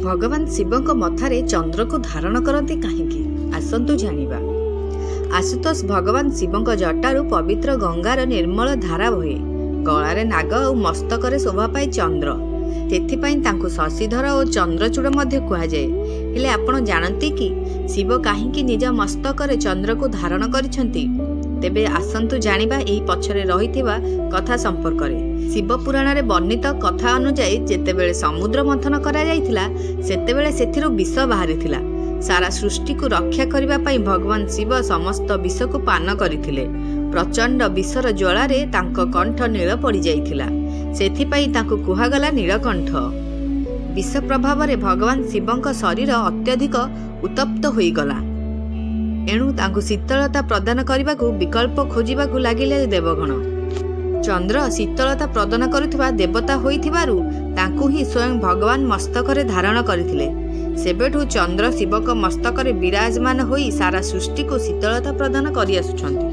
भगवान शिवଙ୍କ मथारे चंद्र को धारण करते कहीं आसतु जानिबा। आशुतोष भगवान शिवଙ୍କ जटारू पवित्र गंगार निर्मल धारा बहे। गलारे नाग और मस्तकरे शोभा पाए चंद्र, तेथिपाई तांकु शशिधर और चंद्रचूड़ मध्य कुहाଯାଏ। हेले आपण जानती कि शिव काहींकी निज मस्तकरे चंद्र को धारण करिसंती? तेबे आसंतु जानिबा एही पछरे रहिथिबा कथा संपर्करे। शिव पुराण रे वर्णित कथा अनुसार जेतेबेले समुद्र मंथन करा जायथिला सेतेबेले सेथिरु विष बाहरिथिला। सारा सृष्टि को रक्षा करबा पई भगवान शिव समस्त विष को पान करिथिले। प्रचंड विषर ज्वालारे तांको कंठ नील पड़ी जाइथिला, सेथिपाई तांको कुहागला नीलकंठ। विष प्रभाव रे भगवान शिवଙ୍କ शरीर अत्यधिक उत्तप्त होईगला। एणु तांको शीतलता प्रदान करबाकू विकल्प खोजिबाकू लागिले देवगण। चंद्र शीतलता प्रदान करुथिबा देवता होइथिबारु तांकू ही स्वयं भगवान मस्तकरे धारण करथिले। सेबेठू चंद्र शिवक मस्तकरे विराजमान होई सारा सृष्टि को शीतलता प्रदान करि आसुछंती।